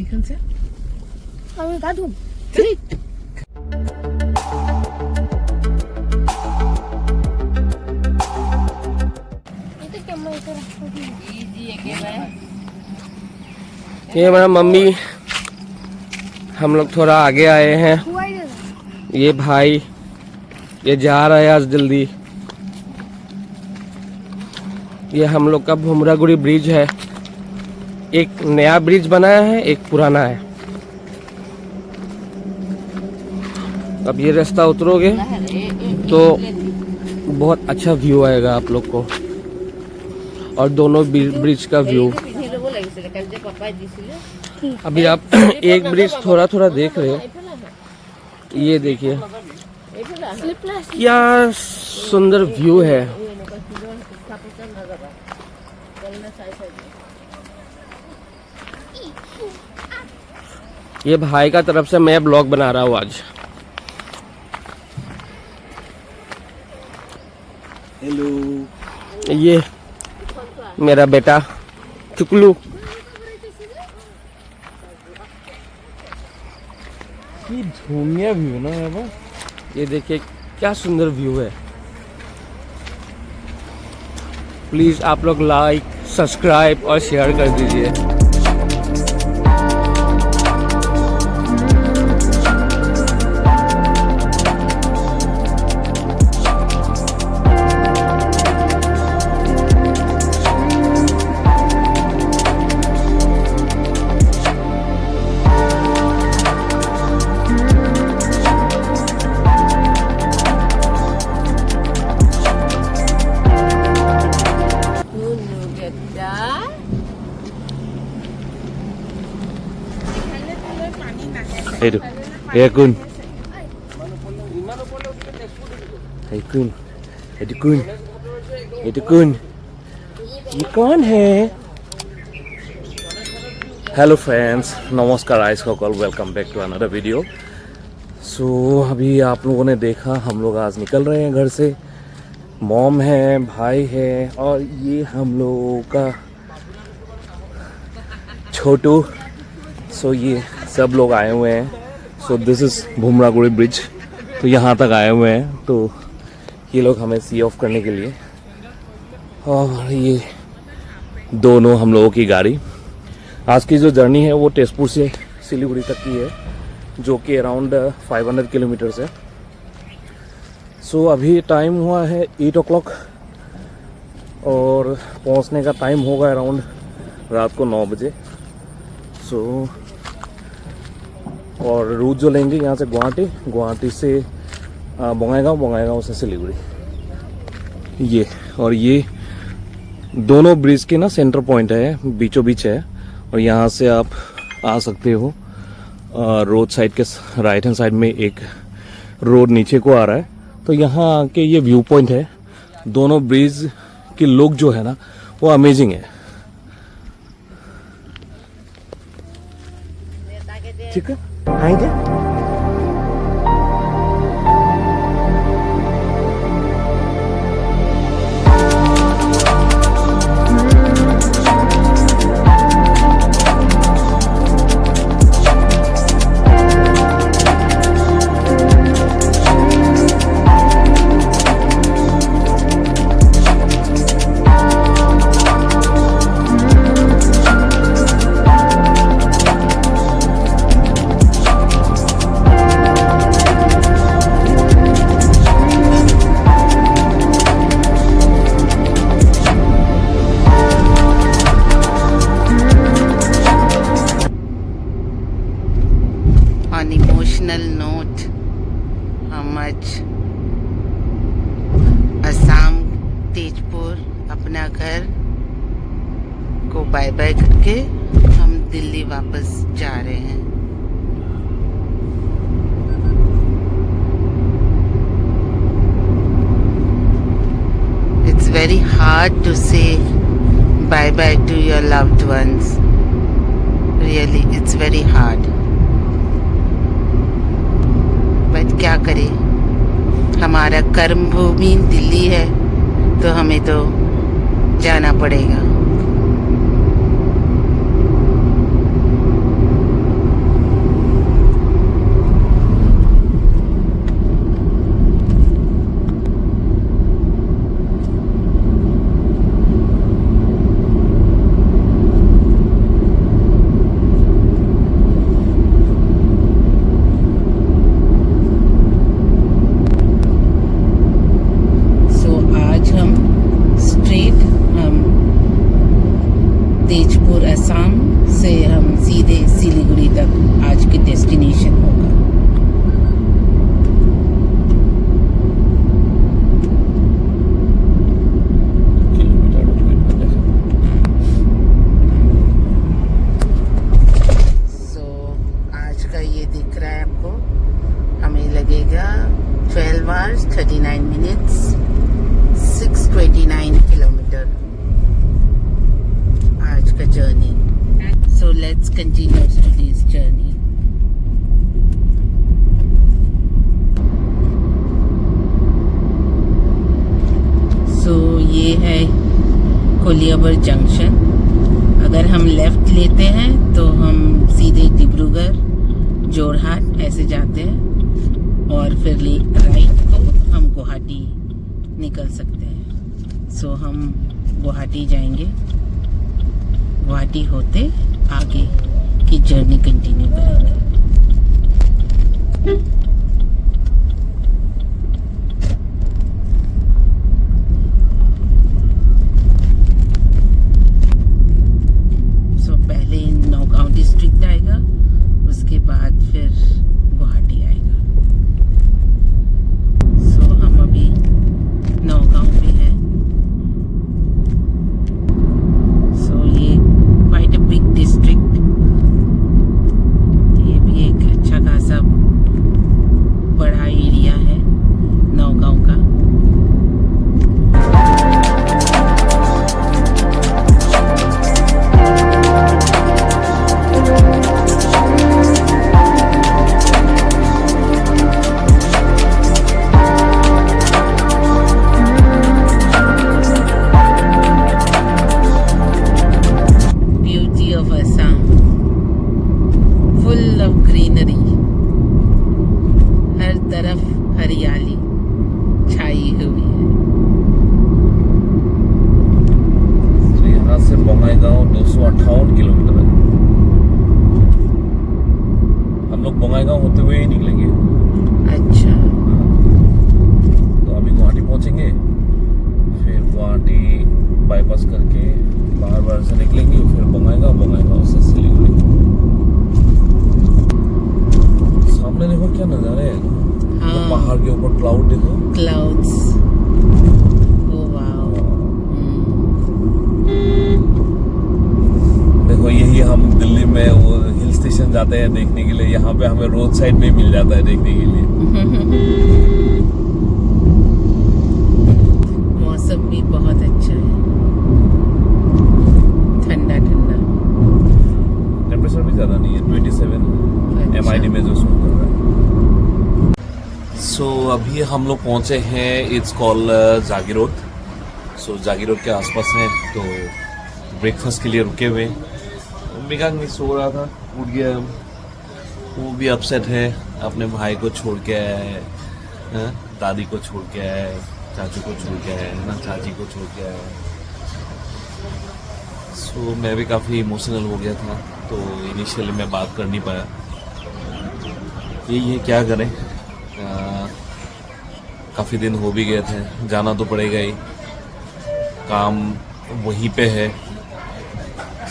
এইখানছে আমি গা ধুম। ये हमारा मम्मी, हम लोग थोड़ा आगे आए हैं। ये भाई ये जा रहा है आज जल्दी। ये हम लोग का भुमरागुड़ी ब्रिज है। एक नया ब्रिज बनाया है, एक पुराना है। अब ये रास्ता उतरोगे तो बहुत अच्छा व्यू आएगा आप लोग को, और दोनों ब्रिज का व्यू। अभी आप एक ब्रिज थोड़ा थोड़ा देख रहे हो, ये देखिए क्या सुंदर व्यू है। ये भाई का तरफ से मैं ब्लॉग बना रहा हूँ आज। हेलो, ये मेरा बेटा चुकलू। ये धुमिया व्यू ना है वो। ये देखिए क्या सुंदर व्यू है। प्लीज आप लोग लाइक, सब्सक्राइब और शेयर कर दीजिए। Ekun, ये कौन है? हेलो फ्रेंड्स, नमस्कार, आइस कॉल, welcome back to another video. So अभी आप लोगों ने देखा हम लोग आज निकल रहे हैं घर से। मॉम है, भाई है, और ये हम लोगों का छोटू। सो ये सब लोग आए हुए हैं। So this is Bhumraguri bridge. तो यहाँ तक आए हुए हैं, तो ये लोग हमें सी ऑफ करने के लिए। और ये दोनों हम लोगों की गाड़ी। आज की जो जर्नी है वो तेजपुर से सिलीगुड़ी तक की है, जो कि अराउंड 500 किलोमीटर्स है। सो अभी टाइम हुआ है 8 o'clock और पहुंचने का टाइम होगा अराउंड रात को 9 बजे। सो और रूट जो लेंगे यहाँ से गुवाहाटी से बंगाईगांव, बंगाईगांव से सिलीगुड़ी। ये और ये दोनों ब्रिज के ना सेंटर पॉइंट है, बीचों बीच है। और यहाँ से आप आ सकते हो। रोड साइड के राइट हैंड साइड में एक रोड नीचे को आ रहा है, तो यहाँ आके ये व्यू पॉइंट है। दोनों ब्रिज के लुक जो है ना वो अमेजिंग है। ठीक है, आएंगे। On emotional note, how much Assam Tezpur अपना घर को बाय बाय करके हम दिल्ली वापस जा रहे हैं। It's very hard to say bye bye to your loved ones. Really, it's very hard. But क्या करें, हमारा कर्म भूमि दिल्ली है, तो हमें तो जाना पड़ेगा। सो ये है कोलियाबर जंक्शन। अगर हम लेफ्ट लेते हैं तो हम सीधे डिब्रूगढ़, जोरहाट ऐसे जाते हैं, और फिर राइट को हम गुवाहाटी निकल सकते हैं। सो हम गुवाहाटी जाएंगे, गुवाहाटी होते आगे की जर्नी कंटिन्यू करेंगे। सो पहले नौगांव डिस्ट्रिक्ट आएगा, उसके बाद फिर गुवाहाटी आएगा। सो हम अभी नौगांव पे हैं। सो ये क्वाइट अ बिग डिस्ट्रिक्ट, ये भी एक अच्छा खासा बड़ा एरिया है नौगांव का। Beauty of Assam, full of greenery, हर तरफ हरियाली छाई हुई है। तो यहाँ से बंगाईगांव 258 किलोमीटर है। हम लोग बंगाईगांव होते हुए ही निकलेंगे। अच्छा, तो अभी गुवाहाटी पहुंचेंगे, फिर गुवाहाटी बाईपास करके बाहर से निकलेंगे, फिर बंगाईगांव से सिलीगुड़ी। सामने देखो क्या नज़ारे हैं। हाँ। तो पहाड़ के ऊपर क्लाउड देखो, क्लाउड्स, ओह वाओ। देखो यही हम दिल्ली में वो हिल स्टेशन जाते हैं देखने के लिए, यहाँ पे हमें रोड साइड में मिल जाता है देखने के लिए। मौसम भी बहुत अच्छा है, ठंडा ठंडा। टेम्परेचर भी ज़्यादा नहीं है, 27 MID में जो शो कर रहा है। सो अभी हम लोग पहुँचे हैं, इट्स कॉल जागीरोड। सो जागीरोड के आसपास हैं, तो ब्रेकफास्ट के लिए रुके हुए। मिगांग नहीं सो रहा था, उठ गया, वो भी अपसेट है, अपने भाई को छोड़ के आया है, हाँ? दादी को छोड़ के आया है, चाचू को छोड़ के आया है ना, चाची को छोड़ के आया है। सो मैं भी काफ़ी इमोशनल हो गया था, तो इनिशियली मैं बात कर नहीं पाया। यही है, क्या करें, काफ़ी दिन हो भी गए थे, जाना तो पड़ेगा ही, काम वहीं पे है।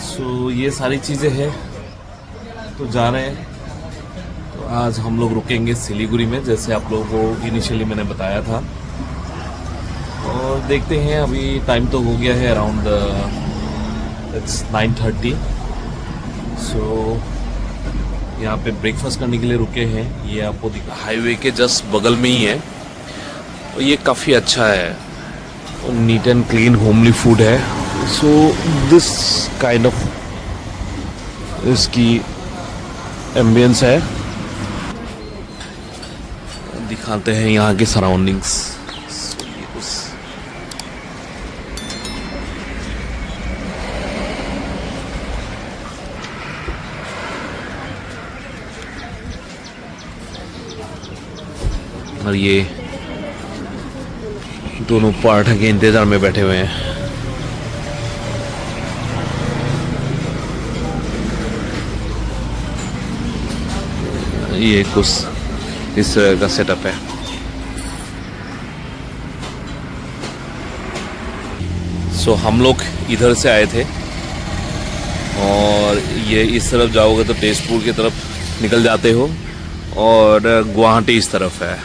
सो ये सारी चीज़ें हैं, तो जा रहे हैं। तो आज हम लोग रुकेंगे सिलीगुड़ी में, जैसे आप लोगों को इनिशियली मैंने बताया था, और देखते हैं। अभी टाइम तो हो गया है अराउंड इट्स 9:30। सो यहाँ पे ब्रेकफास्ट करने के लिए रुके हैं। ये आपको हाईवे के जस्ट बगल में ही है, और ये काफ़ी अच्छा है, NEET and clean homely food है। सो दिस काइंड ऑफ इसकी एम्बियंस है। दिखाते हैं यहाँ के सराउंडिंग्स। और ये दोनों पराठा के इंतजार में बैठे हुए हैं। ये कुछ इस तरह का सेटअप है। सो हम लोग इधर से आए थे, और ये इस तरफ जाओगे तो तेजपुर की तरफ निकल जाते हो, और गुवाहाटी इस तरफ है।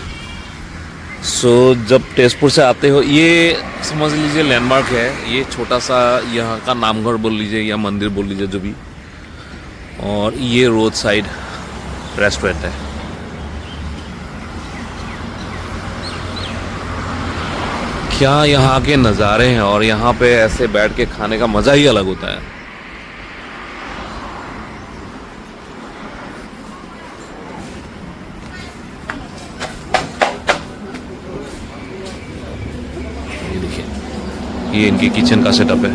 सो जब तेजपुर से आते हो, ये समझ लीजिए लैंडमार्क है, ये छोटा सा यहाँ का नामघर बोल लीजिए या मंदिर बोल लीजिए जो भी, और ये रोड साइड रेस्टोरेंट है। क्या यहाँ के नज़ारे हैं, और यहाँ पे ऐसे बैठ के खाने का मज़ा ही अलग होता है। ये देखिए ये इनके किचन का सेटअप है।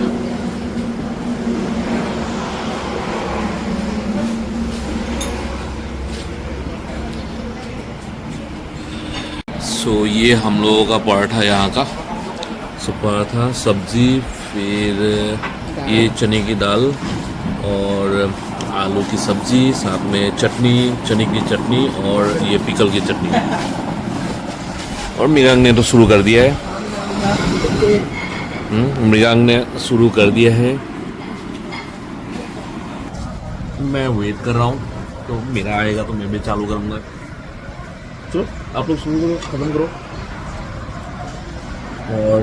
सो ये हम लोगों का पराठा यहाँ का। सो पराठा, सब्जी, फिर ये चने की दाल और आलू की सब्जी, साथ में चटनी, चने की चटनी और ये पिकल की चटनी। और मृगांक ने तो शुरू कर दिया है। मृगांक ने शुरू कर दिया है। मैं वेट कर रहा हूँ, तो मेरा आएगा तो मैं भी चालू करूँगा। चलो आप लोग शुरू करो, खत्म करो। और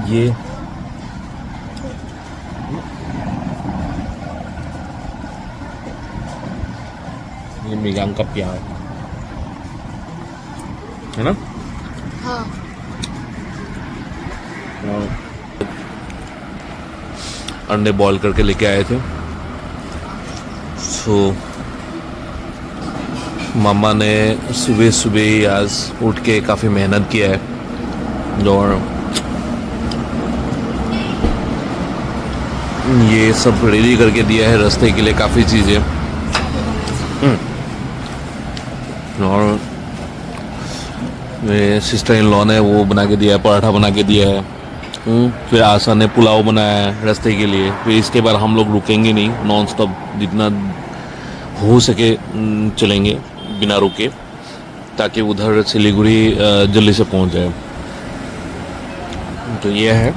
ये मृगांक का प्यार है ना। हाँ। अंडे बॉईल करके लेके आए थे। सो मामा ने सुबह सुबह ही आज उठ के काफ़ी मेहनत किया है और ये सब रेडी करके दिया है रास्ते के लिए काफ़ी चीज़ें। और मेरे सिस्टर इन लॉ ने वो बना के दिया है, पराठा बना के दिया है। फिर आशा ने पुलाव बनाया है रास्ते के लिए। फिर इसके बाद हम लोग रुकेंगे नहीं, नॉन स्टॉप जितना हो सके चलेंगे बिना रुके, ताकि उधर सिलीगुड़ी जल्दी से पहुंच जाए। तो ये है।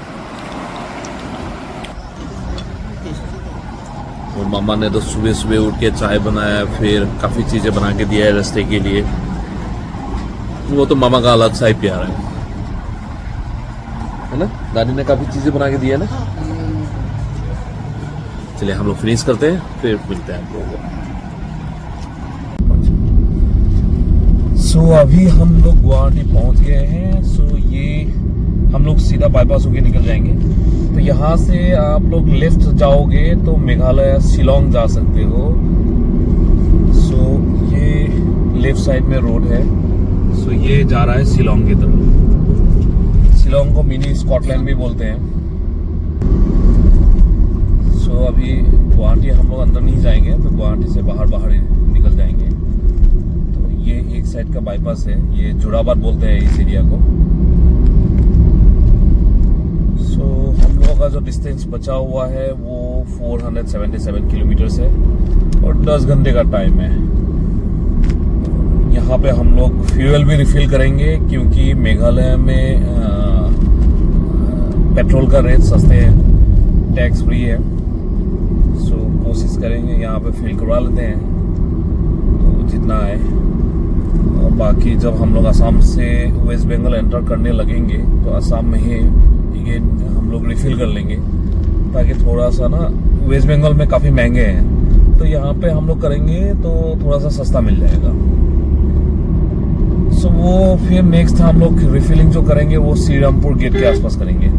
और मामा ने तो सुबह सुबह उठ के चाय बनाया, फिर काफ़ी चीज़ें बना के दिया है रास्ते के लिए। वो तो मामा का अलग सा ही प्यार है ना। दादी ने काफ़ी चीज़ें बना के दिया है ना। चलिए हम लोग फिनिश करते हैं, फिर मिलते हैं आप लोगों को। सो अभी हम लोग गुवाहाटी पहुंच गए हैं। सो ये हम लोग सीधा बाईपास होके निकल जाएंगे। तो यहाँ से आप लोग लेफ्ट जाओगे तो मेघालय शिलोंग जा सकते हो। सो ये लेफ्ट साइड में रोड है। सो ये जा रहा है शिलोंग की तरफ। शिलोंग को मिनी स्कॉटलैंड भी बोलते हैं। सो अभी गुवाहाटी हम लोग अंदर नहीं जाएंगे, तो गुवाहाटी से बाहर निकल जाएंगे। तो ये एक साइड का बाईपास है, ये जुड़ाबाद बोलते हैं इस एरिया को। सो हम लोगों का जो डिस्टेंस बचा हुआ है वो 477 किलोमीटर्स है और 10 घंटे का टाइम है। यहाँ पे हम लोग फ्यूल भी रिफिल करेंगे, क्योंकि मेघालय में पेट्रोल का रेट सस्ते हैं, टैक्स फ्री है। सो कोशिश करेंगे यहाँ पे फिल करवा लेते हैं तो जितना है। और बाकी जब हम लोग असम से वेस्ट बंगाल एंटर करने लगेंगे तो असम में ही अगेन हम लोग रिफिल कर लेंगे, ताकि थोड़ा सा ना वेस्ट बंगाल में काफ़ी महंगे हैं, तो यहाँ पे हम लोग करेंगे तो थोड़ा सा सस्ता मिल जाएगा। सो वो फिर नेक्स्ट हम लोग रिफिलिंग जो करेंगे वो श्रीरामपुर गेट के आसपास करेंगे।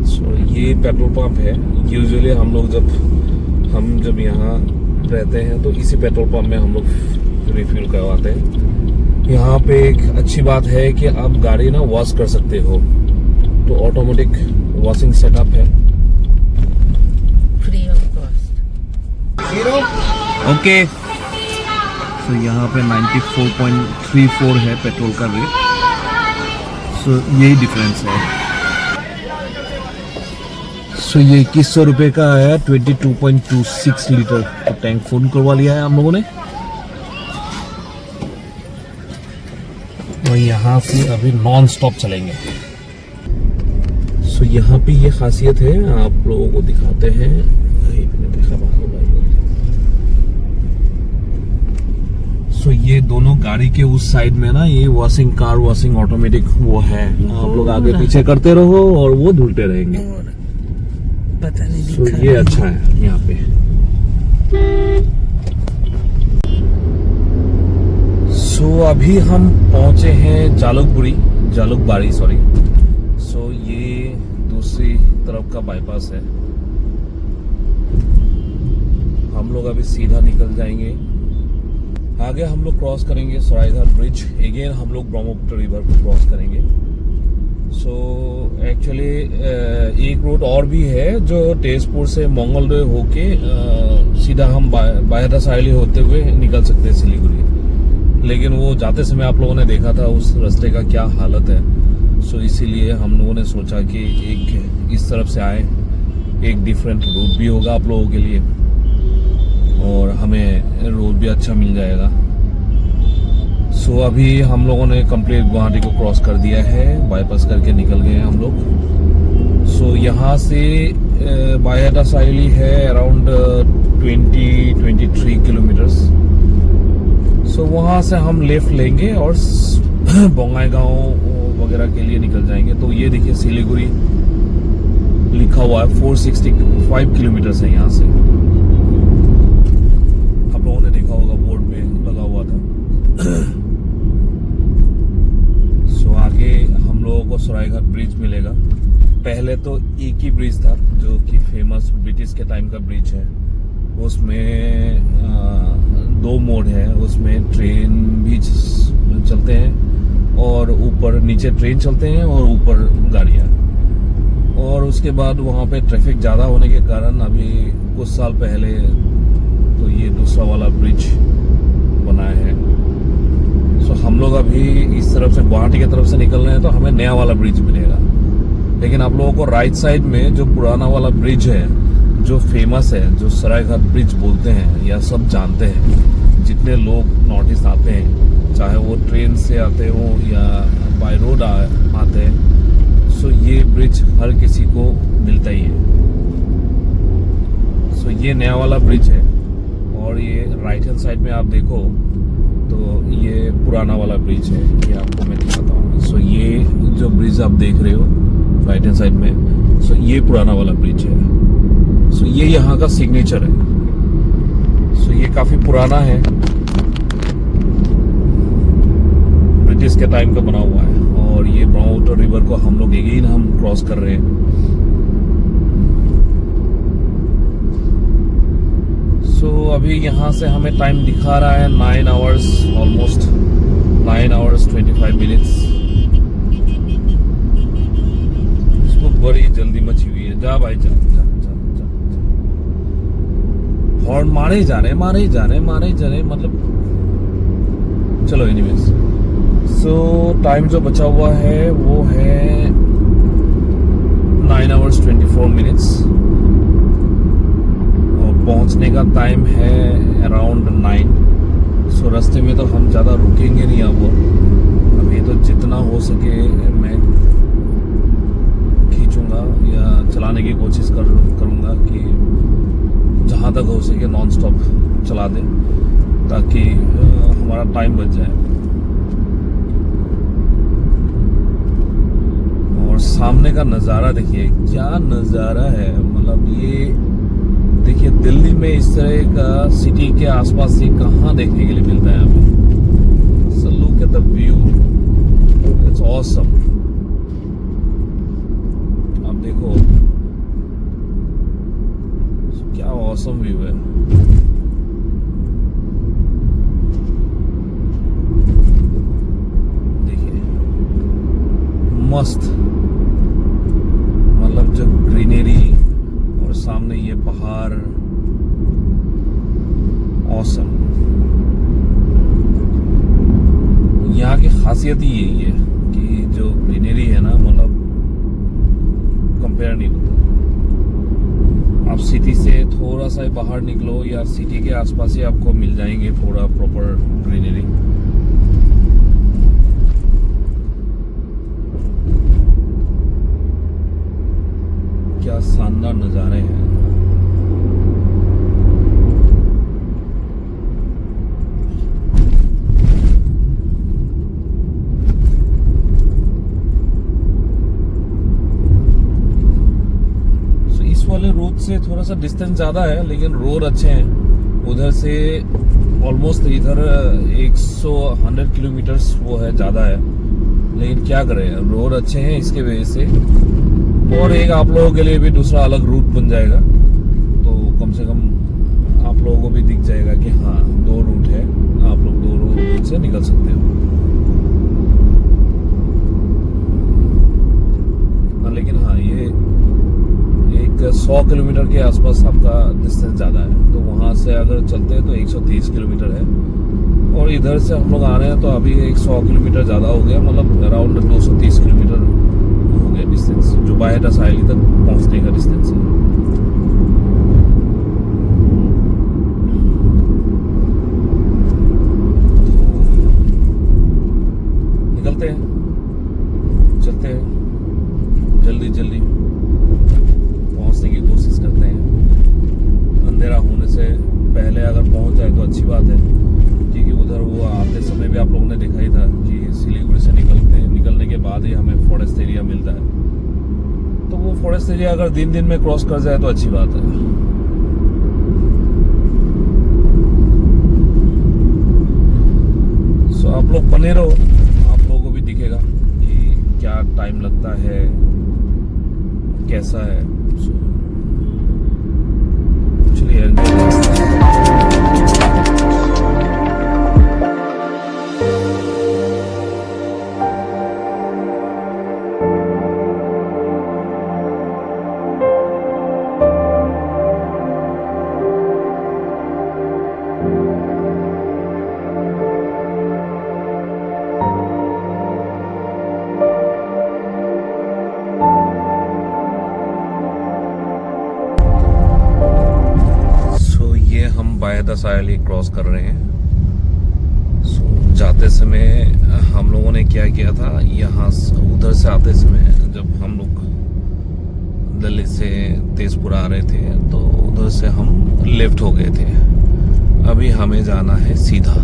सो ये पेट्रोल पंप है। यूजुअली हम लोग जब यहाँ रहते हैं तो इसी पेट्रोल पंप में हम लोग रिफिल करवाते हैं। यहाँ पे एक अच्छी बात है कि आप गाड़ी ना वॉश कर सकते हो, तो ऑटोमेटिक वॉशिंग सेटअप है, फ्री ऑफ कॉस्ट। ओके। सो यहाँ पे 94.34 है पेट्रोल का रेट। सो यही डिफरेंस है। सो ये 2100 रुपये का है, 22.26 लीटर। तो टैंक फुल करवा लिया है हम लोगों ने। और यहाँ से अभी नॉन स्टॉप चलेंगे। सो यहाँ पे ये खासियत है, आप लोगों को दिखाते हैं। सो ये दोनों गाड़ी के उस साइड में ना ये कार वॉशिंग ऑटोमेटिक वो है। आप लोग आगे पीछे करते रहो और वो धुलते रहेंगे। पता नहीं सो ये अच्छा है यहाँ पे। सो अभी हम पहुंचे हैं जालुकबाड़ी सॉरी। सो ये दूसरी तरफ का बाईपास है। लोग अभी सीधा निकल जाएंगे आगे। हम लोग क्रॉस करेंगे सरायघाट ब्रिज। अगेन हम लोग ब्रह्मपुत्र रिवर को क्रॉस करेंगे। सो एक्चुअली एक रूट और भी है जो तेजपुर से मंगलदोई होके सीधा हम बायहटा साइली होते हुए निकल सकते हैं सिलीगुड़ी, लेकिन वो जाते समय आप लोगों ने देखा था उस रास्ते का क्या हालत है। सो इसीलिए हम लोगों ने सोचा कि एक इस तरफ से आए, एक डिफरेंट रूट भी होगा आप लोगों के लिए और हमें रोड भी अच्छा मिल जाएगा। सो अभी हम लोगों ने कंप्लीट गुवाहाटी को क्रॉस कर दिया है, बाईपास करके निकल गए हैं हम लोग। सो यहाँ से बायहटा साइली है अराउंड 20-23 किलोमीटर्स। सो वहाँ से हम लेफ्ट लेंगे और बोंगाईगांव वगैरह के लिए निकल जाएंगे। तो ये देखिए सिलीगुड़ी लिखा हुआ है, 465 किलोमीटर्स है यहाँ से। आप लोगों ने देखा होगा बोर्ड में लगा हुआ था। सो आगे हम लोगों को सरायघाट ब्रिज मिलेगा। पहले तो एक ही ब्रिज था जो कि फेमस ब्रिटिश के टाइम का ब्रिज है। उसमें 2 मोड है, उसमें ट्रेन भी चलते हैं और ऊपर नीचे ट्रेन चलते हैं और ऊपर गाड़ियाँ। और उसके बाद वहाँ पे ट्रैफिक ज़्यादा होने के कारण अभी कुछ साल पहले तो ये दूसरा वाला ब्रिज बनाया है। सो हम लोग अभी इस तरफ से गुवाहाटी की तरफ से निकल रहे हैं तो हमें नया वाला ब्रिज मिलेगा, लेकिन आप लोगों को राइट साइड में जो पुराना वाला ब्रिज है जो फेमस है, जो सरायघाट ब्रिज बोलते हैं या सब जानते हैं, जितने लोग नॉर्थ ईस्ट आते हैं, चाहे वो ट्रेन से आते हो या बाय रोड आते हैं, सो ये ब्रिज हर किसी को मिलता ही है। सो ये नया वाला ब्रिज है और ये राइट हैंड साइड में आप देखो तो ये पुराना वाला ब्रिज है। ये आपको मैं दिखाता हूँ। सो ये जो ब्रिज आप देख रहे हो राइट हैंड साइड में, सो ये पुराना वाला ब्रिज है। सो ये यहाँ का सिग्नेचर है। सो ये काफी पुराना है, ब्रिटिश के टाइम का बना हुआ है। और ये ब्रह्मपुत्र रिवर को हम लोग अगेन हम क्रॉस कर रहे हैं। सो अभी यहाँ से हमें टाइम दिखा रहा है 9 आवर्स, ऑलमोस्ट 9 आवर्स 25 मिनट्स। इसको बड़ी जल्दी मची हुई है। जा भाई जा, जा, जा, जा, जा। हॉर्न मारे जा रहे मतलब चलो एनीवेज। सो टाइम जो बचा हुआ है वो है 9 आवर्स 24 मिनट्स और पहुंचने का टाइम है अराउंड 9। सो रास्ते में तो हम ज़्यादा रुकेंगे नहीं। अब अभी तो जितना हो सके मैं खींचूंगा या चलाने की कोशिश करूंगा कि जहाँ तक हो सके नॉन स्टॉप चला दें ताकि हमारा टाइम बच जाए। और सामने का नज़ारा देखिए, क्या नज़ारा है। मतलब ये देखिए दिल्ली में इस तरह का सिटी के आसपास से कहाँ देखने के लिए मिलता है हमें। So look at the view, it's awesome. आप देखो क्या ऑसम व्यू है। देखिए मस्त, मतलब जो ग्रीनरी और सामने ये पहाड़, ऑसम। यहाँ की खासियत ही यही है कि जो ग्रीनरी है ना, मतलब कंपेयर नहीं होता। आप सिटी से थोड़ा सा बाहर निकलो या सिटी के आसपास ही आपको मिल जाएंगे थोड़ा प्रॉपर ग्रीनरी। क्या शानदार नज़ारे हैं। इस वाले रोड से थोड़ा सा डिस्टेंस ज़्यादा है लेकिन रोड अच्छे हैं। उधर से ऑलमोस्ट इधर 100 किलोमीटर्स वो है, ज़्यादा है, लेकिन क्या करें रोड अच्छे हैं इसके वजह से। और एक आप लोगों के लिए भी दूसरा अलग रूट बन जाएगा तो कम से कम आप लोगों को भी से निकल सकते हो। लेकिन हाँ, ये एक 100 किलोमीटर के आसपास आपका डिस्टेंस ज़्यादा है, तो वहाँ से अगर चलते हैं तो 130 किलोमीटर है, और इधर से हम लोग आ रहे हैं तो अभी 100 किलोमीटर ज़्यादा हो गया, मतलब अराउंड 230 किलोमीटर हो गया डिस्टेंस, जो बायडा साइली तक पहुँचने का डिस्टेंस है। निकलते हैं, चलते हैं, जल्दी जल्दी पहुंचने की कोशिश करते हैं। अंधेरा होने से पहले अगर पहुंच जाए तो अच्छी बात है, क्योंकि उधर वो आते समय भी आप लोगों ने देखा ही था कि सिलीगुड़ी से निकलने के बाद ही हमें फॉरेस्ट एरिया मिलता है। तो वो फॉरेस्ट एरिया अगर दिन में क्रॉस कर जाए तो अच्छी बात है। सो आप लोग बने रहो, आप लोगों को भी दिखेगा कि क्या टाइम लगता है, कैसा है। चलिए बायडा साइली क्रॉस कर रहे हैं। जाते समय हम लोगों ने क्या किया था, यहाँ उधर से आते समय जब हम लोग दिल्ली से तेजपुर आ रहे थे तो उधर से हम लेफ्ट हो गए थे। अभी हमें जाना है सीधा।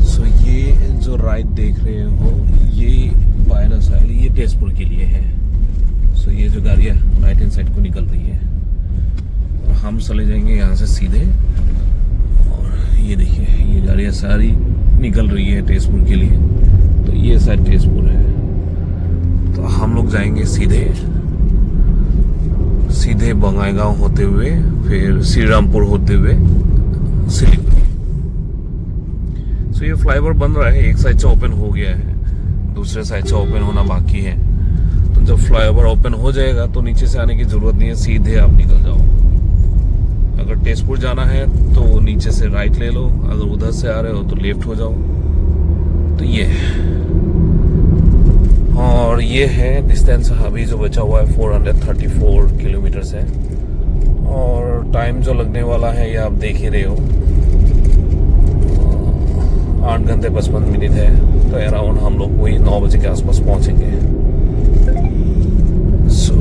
सो ये जो राइट देख रहे हो ये बायडा साइली, ये तेजपुर के लिए है। सो ये जो गाड़ियाँ राइट हैंड साइड को निकल रही है, हम चले जाएंगे यहाँ से सीधे। और ये देखिए ये गाड़ियाँ सारी निकल रही है तेजपुर के लिए, तो ये साइड तेजपुर है। तो हम लोग जाएंगे सीधे बंगाईगांव होते हुए, फिर श्री रामपुर होते हुए सिलीगुड़ी। सो ये फ्लाईओवर बन रहा है, एक साइड से ओपन हो गया है, दूसरे साइड से ओपन होना बाकी है। तो जब फ्लाईओवर ओपन हो जाएगा तो नीचे से आने की जरूरत नहीं है, सीधे आप निकल जाओ। अगर तेजपुर जाना है तो नीचे से राइट ले लो, अगर उधर से आ रहे हो तो लेफ्ट हो जाओ। तो ये है, और ये है डिस्टेंस अभी जो बचा हुआ है 434 किलोमीटर्स है। और टाइम जो लगने वाला है ये आप देख ही रहे हो, 8 घंटे 55 मिनट है। तो अराउंड हम लोग वही 9 बजे के आसपास पहुंचेंगे। सो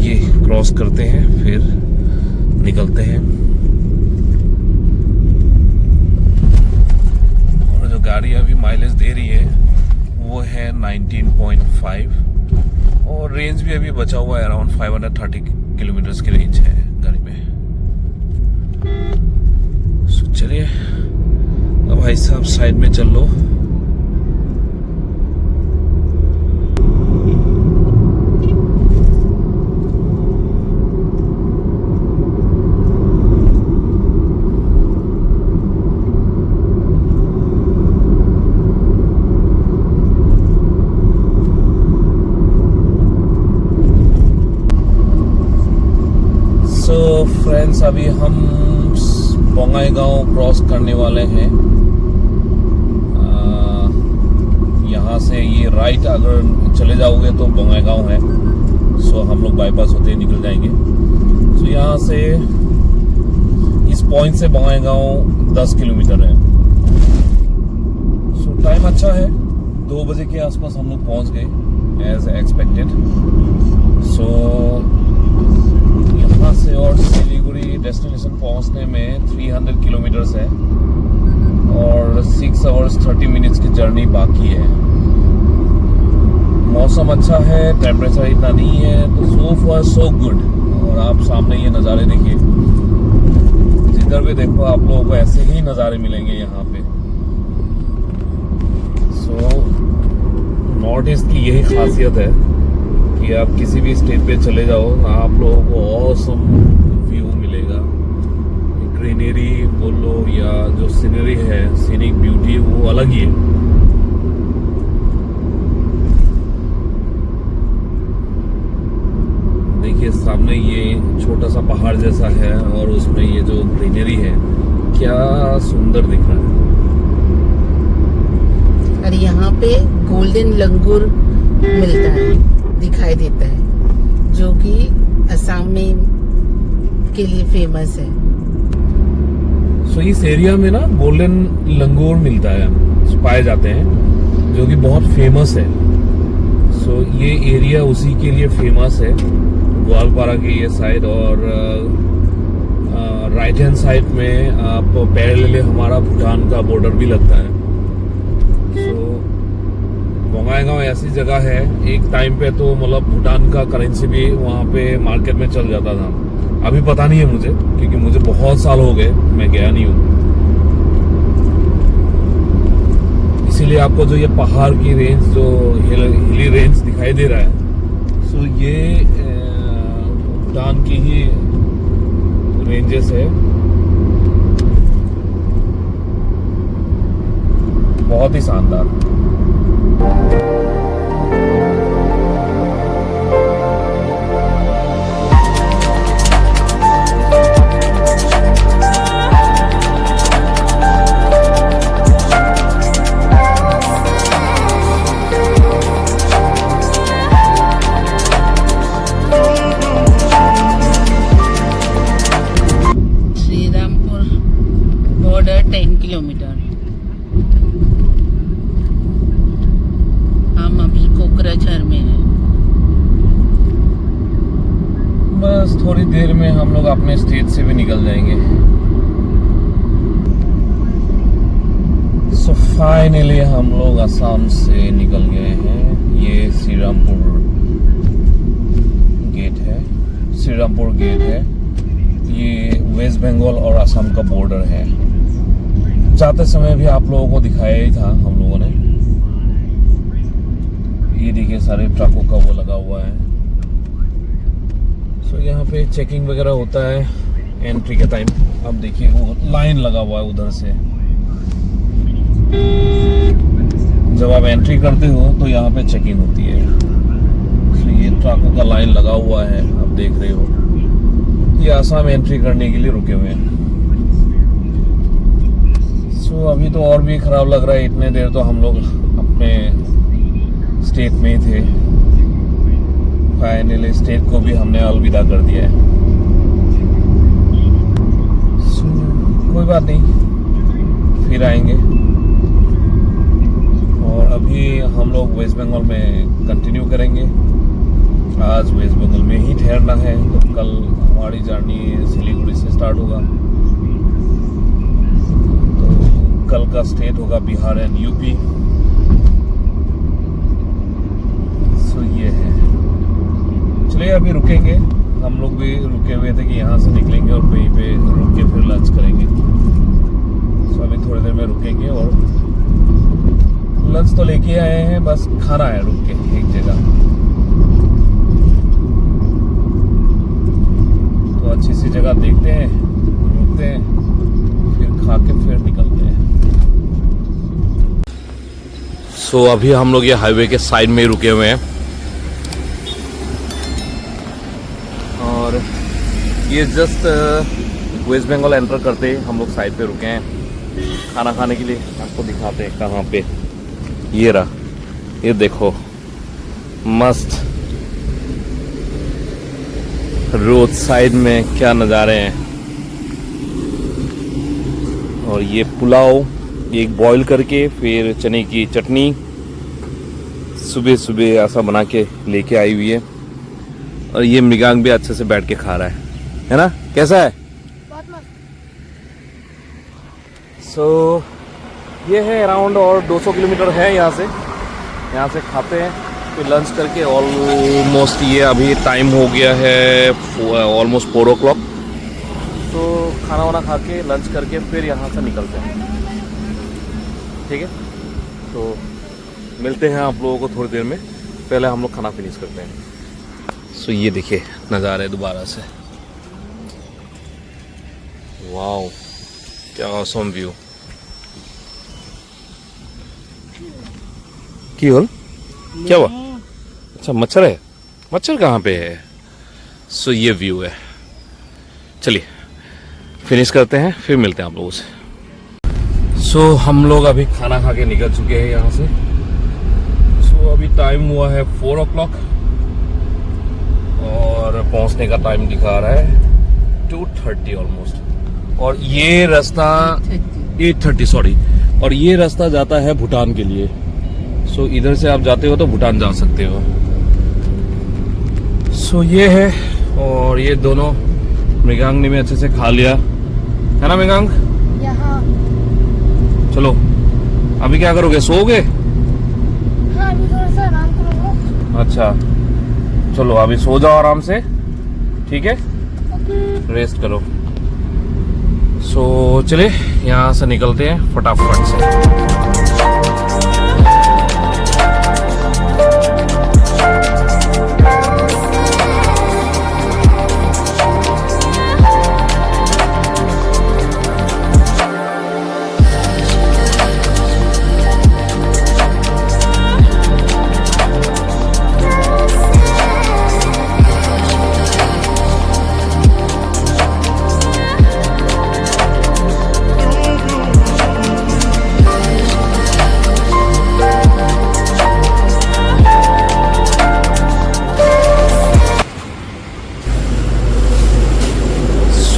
ये क्रॉस करते हैं फिर निकलते हैं। और जो गाड़ी अभी माइलेज दे रही है वो है 19.5, और रेंज भी अभी बचा हुआ है अराउंड 530 किलोमीटर्स की रेंज है गाड़ी में। सो चलिए अब भाई साहब साइड में चल लो। फ्रेंड्स अभी हम बंगाईगांव क्रॉस करने वाले हैं। यहाँ से ये राइट अगर चले जाओगे तो बंगाईगांव है। सो हम लोग बाईपास होते ही निकल जाएंगे। सो यहाँ से इस पॉइंट से बंगाईगांव 10 किलोमीटर है। सो टाइम अच्छा है, 2 बजे के आसपास हम लोग पहुँच गए एज एक्सपेक्टेड। सो यहाँ से और सिलीगुड़ी डेस्टिनेशन पहुँचने में 300 किलोमीटर्स है और 6 आवर्स 30 मिनट्स की जर्नी बाकी है। मौसम अच्छा है, टेम्परेचर इतना नहीं है, तो सो फॉर सो गुड। और आप सामने ये नज़ारे देखिए, जिधर भी देखो आप लोगों को ऐसे ही नज़ारे मिलेंगे यहाँ पे। सो नॉर्थ ईस्ट की यही खासियत है कि आप किसी भी स्टेट पे चले जाओ, आप लोगों को ऑसम व्यू मिलेगा। ग्रीनरी बोलो या जो सीनरी है, सीनिक ब्यूटी वो अलग ही है। देखिए सामने ये छोटा सा पहाड़ जैसा है और उसमें ये जो ग्रीनरी है क्या सुंदर दिख रहा है। और यहाँ पे गोल्डन लंगूर मिलता है, दिखाई देता है, जो कि असम में के लिए फेमस है। सो इस एरिया में ना गोल्डन लंगूर मिलता है, पाए जाते हैं, जो कि बहुत फेमस है। सो ये एरिया उसी के लिए फेमस है, ग्वालपारा के ये साइड। और राइट हैंड साइड में आप पैरेलल हमारा भूटान का बॉर्डर भी लगता है। सो बोंगाईगांव ऐसी जगह है, एक टाइम पे तो मतलब भूटान का करेंसी भी वहाँ पे मार्केट में चल जाता था। अभी पता नहीं है मुझे, क्योंकि मुझे बहुत साल हो गए, मैं गया नहीं हूँ। इसीलिए आपको जो ये पहाड़ की रेंज, जो हिली रेंज दिखाई दे रहा है, सो ये भूटान की ही रेंजेस है। बहुत ही शानदार। Shrirampur border 10 kilometre. हम अभी कोकराझार में हैं। बस थोड़ी देर में हम लोग अपने स्टेट से भी निकल जाएंगे। सो फाइनली हम लोग असम से निकल गए हैं। ये श्रीरामपुर गेट है, श्रीरामपुर गेट है। ये वेस्ट बंगाल और असम का बॉर्डर है। जाते समय भी आप लोगों को दिखाया ही था हम लोगों ने। ये देखिए सारे ट्रकों का वो लगा हुआ है। सो यहाँ पे चेकिंग वगैरह होता है एंट्री के टाइम। अब देखिए वो लाइन लगा हुआ है उधर से। जब आप एंट्री करते हो तो यहाँ पे चेकिंग होती है। सो ये ट्रकों का लाइन लगा हुआ है, आप देख रहे हो। ये आसाम एंट्री करने के लिए रुके हुए हैं। सो अभी तो और भी खराब लग रहा है, इतने देर तो हम लोग अपने स्टेट में ही थे। फाइनली स्टेट को भी हमने अलविदा कर दिया है। सो कोई बात नहीं, फिर आएंगे। और अभी हम लोग वेस्ट बंगाल में कंटिन्यू करेंगे। आज वेस्ट बंगाल में ही ठहरना है, तो कल हमारी जर्नी सिलीगुड़ी से स्टार्ट होगा। तो कल का स्टेट होगा बिहार एंड यूपी। सो ये है। चलिए अभी रुकेंगे, हम लोग भी रुके हुए थे कि यहाँ से निकलेंगे और कहीं पे रुक के फिर लंच करेंगे। सो अभी थोड़ी देर में रुकेंगे और लंच तो लेके आए हैं, बस खाना है रुक के एक जगह। तो अच्छी सी जगह देखते हैं, रुकते हैं, फिर खा के फिर निकलते हैं। सो अभी हम लोग ये हाईवे के साइड में ही रुके हुए हैं। और ये जस्ट वेस्ट बंगाल एंटर करते हम लोग साइड पे रुके हैं खाना खाने के लिए। आपको दिखाते हैं कहाँ पे। ये रहा, ये देखो मस्त रोड साइड में क्या नज़ारे हैं। और ये पुलाव एक बॉईल करके फिर चने की चटनी सुबह सुबह ऐसा बना के लेके आई हुई है। और ये मृगांक भी अच्छे से बैठ के खा रहा है ना? कैसा है? बहुत मस्त। सो ये है अराउंड और 200 किलोमीटर है यहाँ से खाते हैं फिर लंच करके। ऑलमोस्ट ये अभी टाइम हो गया है ऑलमोस्ट 4 o'clock। तो खाना वाना खा के लंच करके फिर यहाँ से निकलते हैं, ठीक है? तो मिलते हैं आप लोगों को थोड़ी देर में। पहले हम लोग खाना फिनिश करते हैं। सो ये देखिए नज़ारे दोबारा से, वाओ क्या ऑसम व्यू। की होल क्या हुआ? अच्छा मच्छर है, मच्छर कहाँ पे है? सो ये व्यू है। चलिए फिनिश करते हैं, फिर मिलते हैं आप लोगों से। सो हम लोग अभी खाना खा के निकल चुके हैं यहाँ से। सो अभी टाइम हुआ है 4 o'clock और पहुँचने का टाइम दिखा रहा है 2:30 ऑलमोस्ट। और ये रास्ता 8:30 सॉरी, और ये रास्ता जाता है भूटान के लिए। सो इधर से आप जाते हो तो भूटान जा सकते हो। सो ये है, और ये दोनों मृगांक ने भी अच्छे से खा लिया है ना मृगांक? यहाँ चलो अभी क्या करोगे, सोओगे? हाँ अभी थोड़ा सा आराम करूँगा। अच्छा चलो अभी सो जाओ आराम से, ठीक है, रेस्ट करो। सो चलिए यहाँ से निकलते हैं फटाफट से।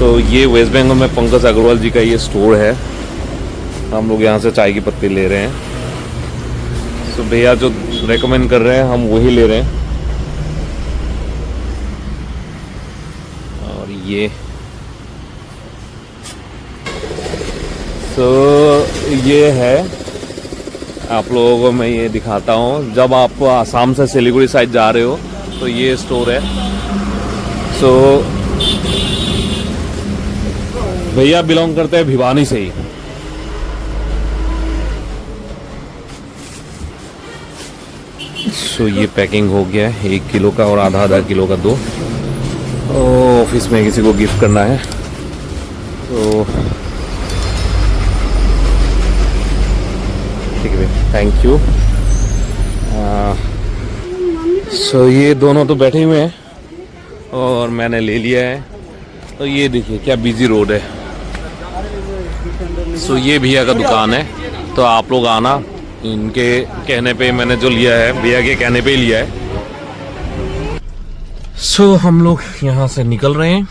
सो ये वेस्ट बंगाल में पंकज अग्रवाल जी का ये स्टोर है। हम लोग यहाँ से चाय की पत्ती ले रहे हैं। सो भैया जो रेकमेंड कर रहे हैं हम वही ले रहे हैं। और ये ये है, आप लोगों को मैं ये दिखाता हूँ। जब आप आसाम से सिलीगुड़ी साइड जा रहे हो तो ये स्टोर है। सो भैया बिलोंग करते हैं भिवानी से ही। सो ये पैकिंग हो गया है 1 किलो का और आधा किलो का 2। ऑफिस में किसी को गिफ्ट करना है तो ठीक है, थैंक यू। सो ये दोनों तो बैठे हुए हैं और मैंने ले लिया है। तो ये देखिए क्या बिजी रोड है। सो ये भैया का दुकान है, तो आप लोग आना। इनके कहने पे मैंने जो लिया है, भैया के कहने पे ही लिया है। सो हम लोग यहाँ से निकल रहे हैं।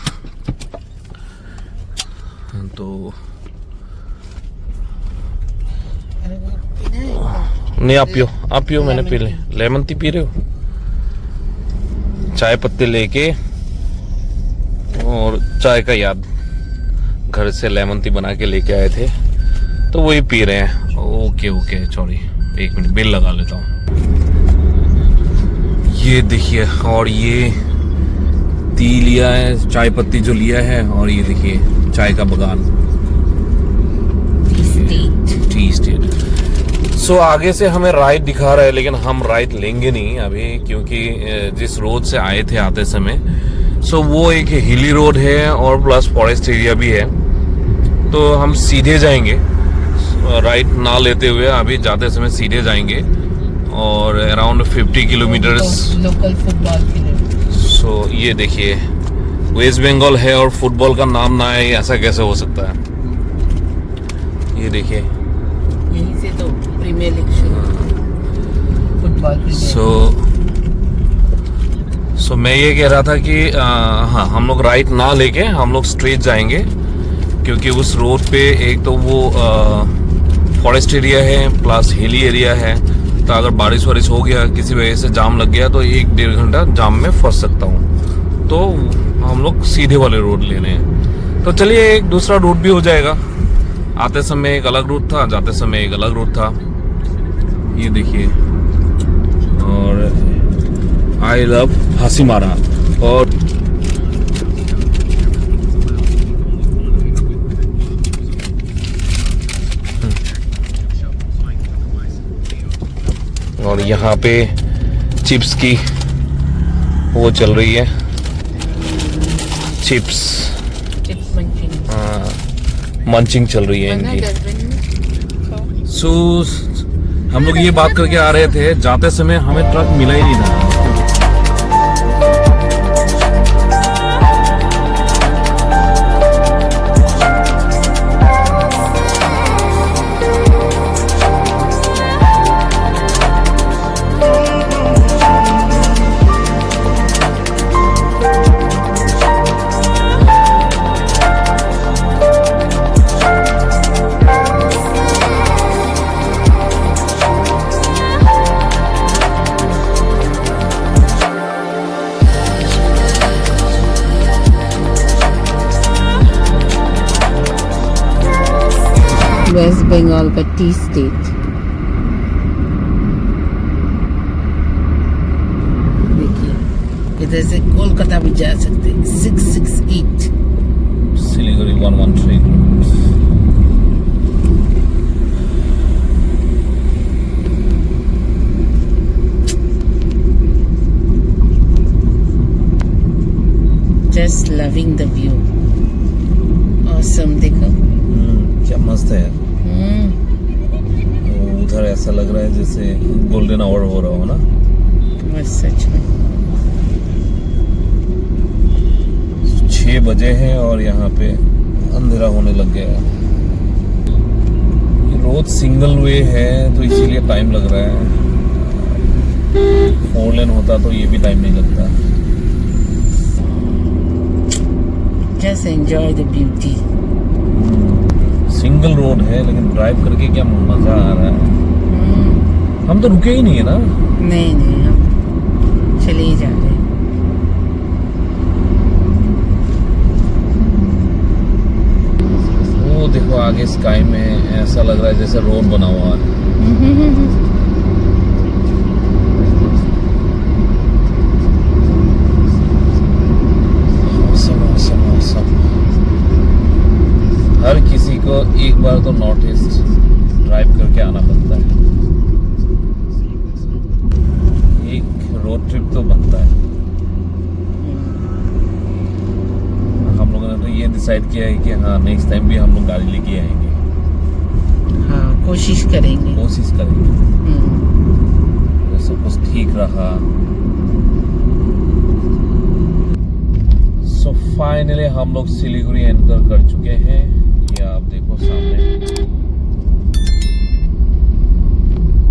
तो नहीं आप पियो, मैंने पी ले। लेमन टी पी रहे हो? चाय पत्ती लेके और चाय का याद, घर से लेमन टी बना के लेके आए थे तो वही पी रहे हैं। ओके सॉरी, 1 मिनट बिल लगा लेता हूँ। ये देखिए, और ये टी लिया है, चाय पत्ती जो लिया है, और ये देखिए चाय का बगान, टी स्टेट। सो आगे से हमें राइट दिखा रहा है, लेकिन हम राइट लेंगे नहीं अभी, क्योंकि जिस रोड से आए थे आते समय, सो वो एक हिली रोड है और प्लस फॉरेस्ट एरिया भी है। तो हम सीधे जाएंगे, राइट ना लेते हुए अभी जाते समय सीधे जाएंगे और अराउंड 50 किलोमीटर्स लोकल फुटबॉल के लिए। सो ये देखिए वेस्ट बंगाल है और फुटबॉल का नाम ना है, ऐसा कैसे हो सकता है? ये देखिए यहीं से तो प्रीमियर लीग फुटबॉल। सो मैं ये कह रहा था कि हाँ, हम लोग राइट ना लेके हम लोग स्ट्रेट जाएंगे, क्योंकि उस रोड पे एक तो वो फॉरेस्ट एरिया है प्लस हिली एरिया है। तो अगर बारिश वारिश हो गया, किसी वजह से जाम लग गया, तो 1-1.5 घंटा जाम में फंस सकता हूँ। तो हम लोग सीधे वाले रोड लेने हैं। तो चलिए एक दूसरा रूट भी हो जाएगा। आते समय एक अलग रूट था, जाते समय एक अलग रूट था। ये देखिए, और आई लव हासीमारा। और यहाँ पे चिप्स की वो चल रही है, चिप्स मंचिंग चल रही है इनकी। सो हम लोग ये बात करके आ रहे थे, जाते समय हमें ट्रक मिला ही नहीं था। वेस्ट बंगाल का टी स्टेट। देखिए इधर से कोलकाता भी जा सकते 668। Siliguri 113 kilometre. Just loving the view. Awesome, देखो क्या मस्त है। उधर ऐसा लग रहा है जैसे गोल्डन आवर हो रहा हो ना। बस सच में 6 बजे हैं और यहाँ पे अंधेरा होने लग गया है। ये रोड सिंगल वे है तो इसीलिए टाइम लग रहा है। 4 लेन होता तो ये भी टाइम नहीं लगता। Just enjoy the beauty. Single road है लेकिन ड्राइव करके क्या मजा आ रहा है। हम तो रुके ही नहीं है ना। नहीं नहीं, हम चले ही जा रहे हैं। वो देखो आगे स्काई में ऐसा लग रहा है जैसे रोड बना हुआ है। हर किसी को एक बार तो नॉर्थ ईस्ट ड्राइव करके आना पड़ता है। एक रोड ट्रिप तो बनता है। हम लोगों ने तो ये डिसाइड किया है कि हाँ नेक्स्ट टाइम भी हम लोग गाड़ी लेके आएंगे। हाँ, कोशिश करेंगे। सब कुछ ठीक रहा। सो फाइनली हम लोग सिलीगुड़ी एंटर कर चुके हैं। ये आप देखो सामने।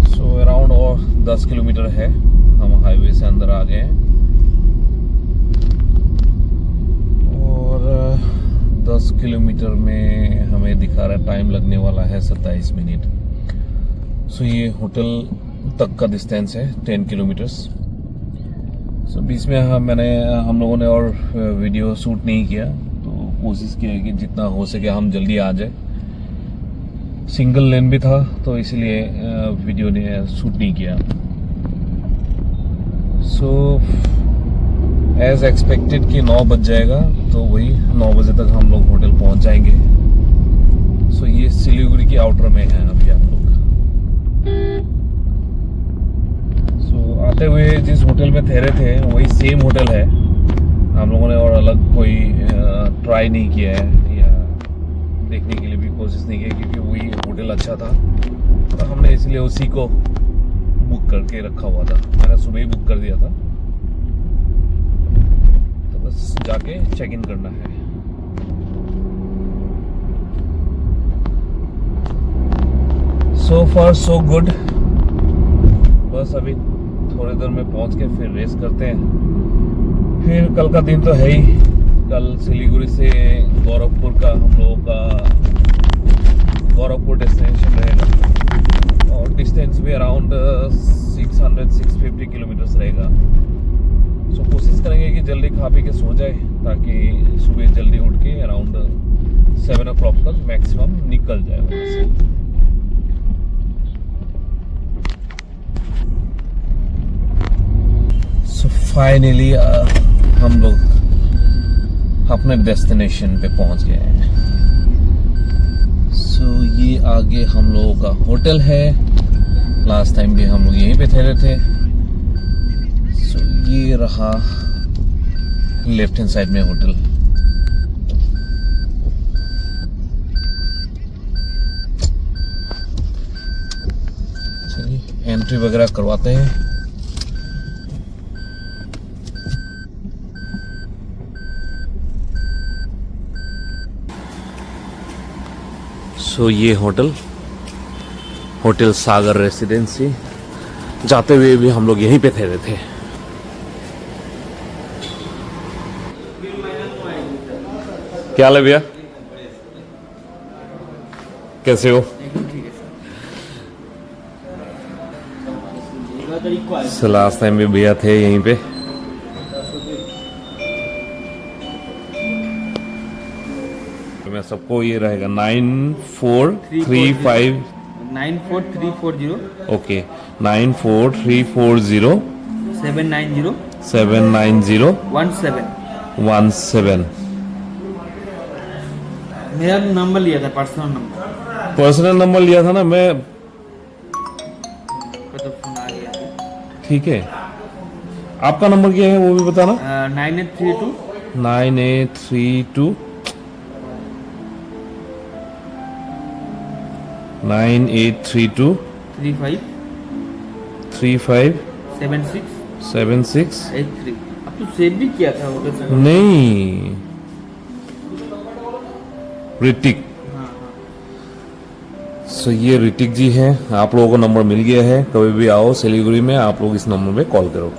सो अराउंड और 10 किलोमीटर है, हम हाईवे से अंदर आ गए हैं। और 10 किलोमीटर में हमें दिखा रहा है टाइम लगने वाला है 27 मिनट। सो ये होटल तक का डिस्टेंस है 10 किलोमीटर्स। सो बीच में हम लोगों ने और वीडियो शूट नहीं किया, तो कोशिश की है कि जितना हो सके हम जल्दी आ जाए। सिंगल लेन भी था तो इसलिए वीडियो ने शूट नहीं किया। सो एज एक्सपेक्टेड कि 9 बज जाएगा, तो वही 9 बजे तक हम लोग होटल पहुंच जाएंगे। सो ये सिलीगुड़ी की आउटर में है अभी हम लोग। सो आते हुए जिस होटल में ठहरे थे वही सेम होटल है। हम लोगों ने और अलग कोई ट्राई नहीं किया है या देखने के लिए भी कोशिश नहीं की, क्योंकि वही होटल अच्छा था। तो हमने इसलिए उसी को बुक करके रखा हुआ था। मैंने सुबह ही बुक कर दिया था, तो बस जाके चेक इन करना है। सो फार सो गुड। बस अभी थोड़ी देर में पहुंच के फिर रेस करते हैं। फिर कल का दिन तो है ही। कल सिलीगुड़ी से गोरखपुर का हम लोगों का गोरखपुर डेस्टिनेशन रहेगा और डिस्टेंस भी अराउंड 600-650 किलोमीटर्स रहेगा। सो कोशिश करेंगे कि जल्दी खा पी के सो जाए, ताकि सुबह जल्दी उठ के अराउंड 7 o'clock तक मैक्सिमम निकल जाए वहाँ से। सो फाइनली हम लोग अपने डेस्टिनेशन पे पहुंच गए हैं। सो ये आगे हम लोगों का होटल है। लास्ट टाइम भी हम लोग यहीं पे ठहरे थे। सो ये रहा लेफ्ट हैंड साइड में होटल। चलिए एंट्री वगैरह करवाते हैं। सो ये होटल सागर रेसिडेंसी, जाते हुए भी हम लोग यहीं पे ठहरे थे। क्या हाल है भैया, कैसे हो? लास्ट टाइम भी भैया थे यहीं पे। तो मैं सबको ये रहेगा 94340। 94340 ओके 94340 790 790 17। 17। मेरा नंबर लिया था, पर्सनल नंबर लिया था ना मैं, तो फोन आ गया था। ठीक है। आपका नंबर क्या है वो भी बताना। 9832 9832 9832 35 35 76 76। 83। अब तो सेव भी किया था होटल से। नहीं, ऋतिक। सो ये ऋतिक जी हैं, आप लोगों को नंबर मिल गया है। कभी भी आओ सिलीगुड़ी में, आप लोग इस नंबर पे कॉल करो।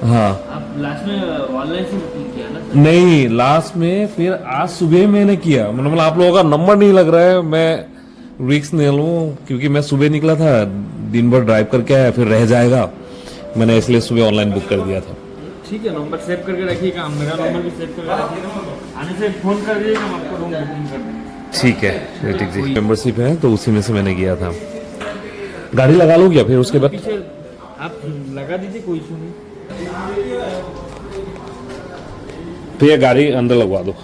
हाँ, आप लास्ट में ऑनलाइन से बुकिंग किया ना? नहीं लास्ट में, फिर आज सुबह मैंने किया। मतलब आप लोगों का नंबर नहीं लग रहा है, मैं रिस्क नहीं लूँ क्योंकि मैं सुबह निकला था, दिन भर ड्राइव करके आया, फिर रह जाएगा। मैंने इसलिए सुबह ऑनलाइन बुक कर दिया था। ठीक है, नंबर सेव करके रखिएगा, मेरा नंबर भी सेव करके रखिएगा। आने से फोन कर दीजिएगा, हम आपको रूम बुकिंग कर देंगे। ठीक है ऋतिक जी, मेंबरशिप है तो उसी में से मैंने किया था। गाड़ी लगा लो क्या फिर उसके बाद? पीछे आप लगा दीजिए, कोई इशू नहीं। तो ये गाड़ी अंदर लगवा दो।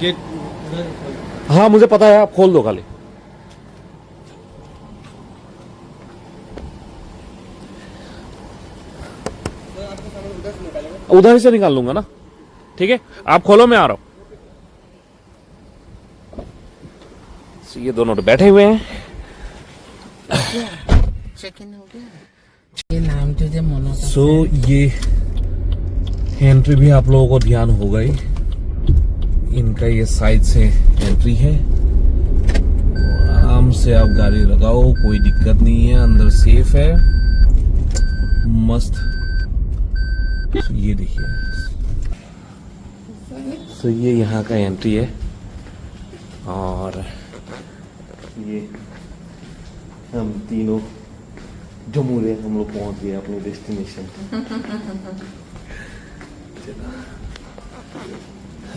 गेट हाँ मुझे पता है, आप खोल दो खाली। उधर से निकाल लूंगा ना, ठीक है आप खोलो, मैं आ रहा हूं। ये दोनों तो बैठे हुए हैं। चेक इन हो गया। ये नाम तुझे मोनो का। सो ये एंट्री भी आप लोगों को ध्यान होगा ही, इनका ये साइड से एंट्री है। आराम से आप गाड़ी लगाओ, कोई दिक्कत नहीं है, अंदर सेफ है, मस्त। तो ये देखिए, तो ये यहाँ का एंट्री है और ये हम तीनों जमुरे हम लोग पहुंच गए अपने डेस्टिनेशन।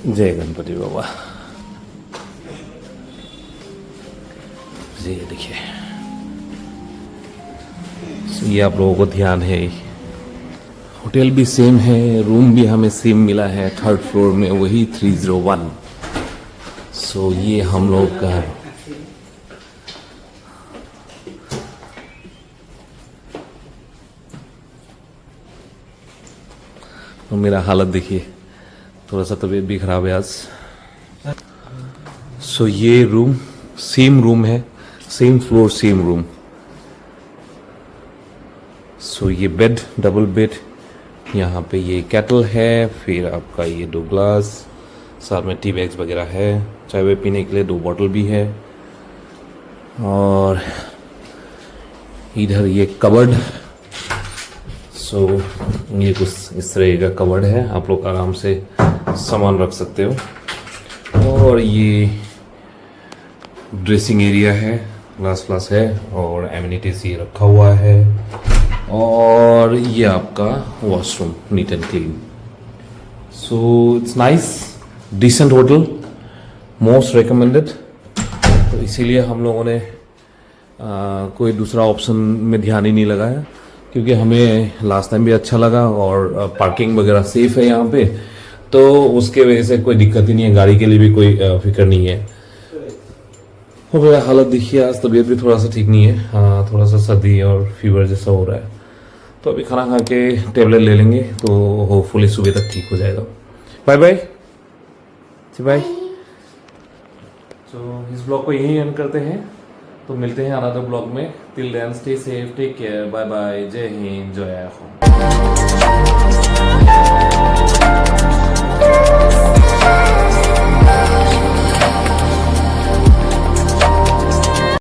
जय गणपति बाबा। ये देखिए, ये आप लोगों को ध्यान है, होटल भी सेम है, रूम भी हमें सेम मिला है, 3rd फ्लोर में वही 301। सो ये हम लोग का है। और मेरा हालत देखिए, थोड़ा सा तबीयत भी खराब है आज। सो ये रूम सेम रूम है, सेम फ्लोर सेम रूम। सो ये बेड, डबल बेड, यहाँ पे ये केटल है, फिर आपका ये 2 ग्लास, साथ में टी बैग्स वगैरह है, चाय वाय पीने के लिए 2 बॉटल भी है। और इधर ये कबर्ड, सो ये कुछ इस तरह का कबर्ड है, आप लोग आराम से सामान रख सकते हो। और ये ड्रेसिंग एरिया है, ग्लास है और एमिनिटीज ये रखा हुआ है। और ये आपका washroom, neat and clean. So it's nice, decent hotel, most recommended. तो इसीलिए हम लोगों ने कोई दूसरा ऑप्शन में ध्यान ही नहीं लगाया, क्योंकि हमें लास्ट टाइम भी अच्छा लगा और पार्किंग वगैरह सेफ है यहाँ पे, तो उसके वजह से कोई दिक्कत ही नहीं है, गाड़ी के लिए भी कोई फिक्र नहीं है। हो गया हालत देखिए, आज तबीयत भी थोड़ा सा ठीक नहीं है, हाँ थोड़ा सा सर्दी और फीवर जैसा हो रहा है। तो अभी खाना खा के टेबलेट ले लेंगे तो होपफुली सुबह तक ठीक हो जाएगा। Bye bye bye. तो इस ब्लॉग को यहीं एंड करते हैं। तो मिलते हैं अनदर ब्लॉग में। Till then stay safe, take care, bye bye, जय हिंद, जय आखो।